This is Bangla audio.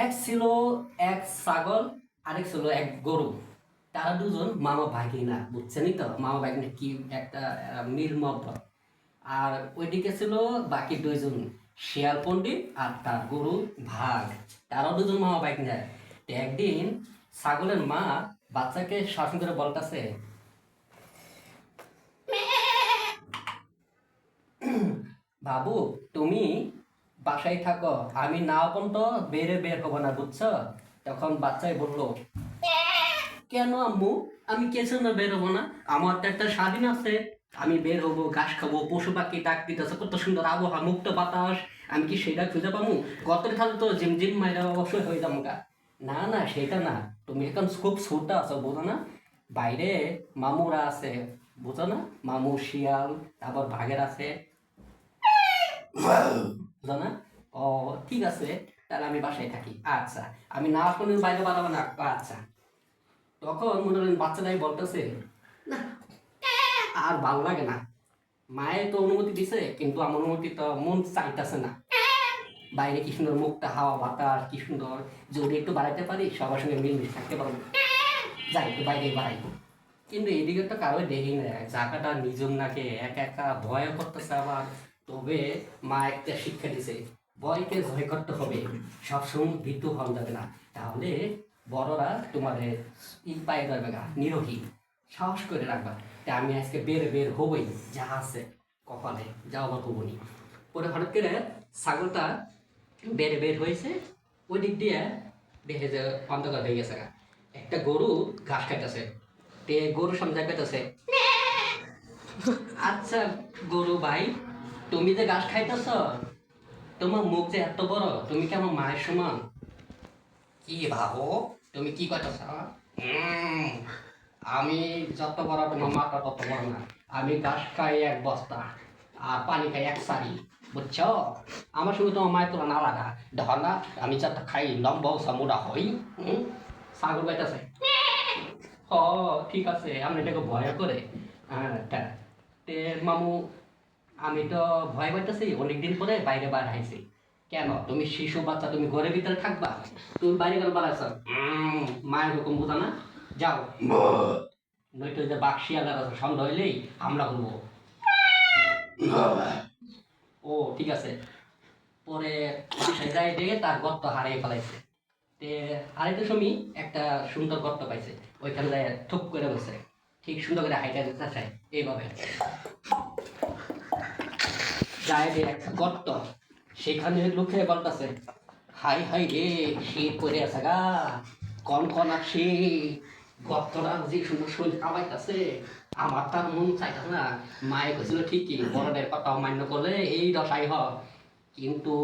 এক ছিল এক ছাগল, আরেক ছিল এক গরু। তারা দুজন মামা ভাগিনা, বুঝছেনই তো মামা ভাগিনা কি একটা মিল মহব্বত। আর ওইদিকে ছিল বাকি দুইজন, শিয়াল পণ্ডিত আর তার গরু ভাগ। তারাও দুজন মামা ভাগিনা। তো একদিন ছাগলের মা বাচ্চাকে শাসন করে বলতেছে, বাবু তুমি বাসায় থাকো, আমি না পর্যন্ত বের হবো না, বুঝছো? তখন বাচ্চাই বললো, কেন আম্মু, আমি কে জন্য বের হবো না? আমার তো একটা স্বাধীন আছে, আমি বের হবো, ঘাস খাবো, পশু পাখি ডাক দিতেছে, কত সুন্দর আবহাওয়া, মুক্ত বাতাস, আমি কি সেটা খুঁজে পাবো? গতরে খালি তো জিম মাইরা অবশ্যই হয়ে যাবো গা। না না, সেটা না, তুমি এখন খুব ছোট আছো, বোঝো না? বাইরে মামুরা আছে, বুঝো না? মামু শিয়াল, তারপর বাঘের আছে, বুঝো না? ও, ঠিক আছে, তাহলে আমি বাসায় থাকি। আচ্ছা, আমি না কোনো বাইরে বাড়াবো না। আচ্ছা, তখন মনে করেন বাচ্চাটাই বলতেছে, না আর ভাল লাগে না, মায়ের তো অনুমতি দিছে, কিন্তু আমার অনুমতি তো মন চাইতেছে না। বাইরে কি সুন্দর মুক্তা হাওয়া বাতাস, কি সুন্দর, যদি একটু বাড়াইতে পারি সবার সঙ্গে মিলমিশে থাকতে পারবো, যাই একটু বাইরে বাড়াই। কিন্তু এদিকে তো কারোই দেখি না, জায়গাটা নিজম নাকে একা একা ভয় করতেছে আবার। তবে মা একটা শিক্ষা দিছে, ভয়কে জয় করতে হবে, সবসময় ভীতু হন যাবে না, তাহলে বড়রা তোমাদের পায়ে ধরবে না, নিরোহী, সাহস করে রাখবা। তা আমি আজকে বের হবই, যা আছে কপালে, যাও আমার কবনি। পরে হঠাৎ করে ছাগলটা বের হয়েছে, ওই দিক দিয়ে দেখে যে অন্ধকার হয়ে গেছে গা। একটা গরু ঘাস খাইতেছে, তে গরুর সামনে যাইতেছে, আচ্ছা গরু ভাই, তুমি যে ঘাস খাইতেছ, তোমার মুখ যে এত বড়, তুমি কি আমার মায়ের সমান? কি ভাবো, তুমি কি কইতেছ? উম, আমি যত বড় তোমার মাথা তত বড় না, আমি ঘাস খাই এক বস্তা আর পানি খাই এক সারি, বুঝছো? আমার সঙ্গে তোমার মায়ের তুলনা আলাদা, দেখো না আমি যত খাই লম্ব সামুরা হই। ছাগল বাইতেছে, ও ঠিক আছে, আপনি এটাকে ভয় করে। হ্যাঁ, তে মামু, আমি তো ভয় পাইতেছি, অনেকদিন পরে বাইরে বার হাইছি। কেন, তুমি শিশু বাচ্চা, তুমি ঘরের ভিতরে থাকবা, তুমি বাইরে কেন বার আছো? মায়ের হুকুম বুঝা না, যাও, নয়তো যে বাক্সিয়ালার আছে, সন্ধ্যা হইলেই হামলা করবো। ও ঠিক আছে। পরে বাসায় যাই দেখে তার গর্ত হারিয়ে ফেলাইছে। তে আরেকটা সময় একটা সুন্দর গর্ত পাইছে, ওইখানে যায় ঠুক করে বসে, ঠিক সুন্দর করে হাইটা দিতে চায় এইভাবে, যায় যে একটা গর্ত, সেখানে লুকিয়ে বলতেছে, হাই হাই রে, শীত পড়ে আছে গা, কন আসে, গর্তটা যে সুন্দর শরীর কামাইতেছে, আমার তার মন চাইতেছে না। মায়ে কছিল ঠিকই, বড়দের কথা অমান্য করলে এই দশাই হয়, কিন্তু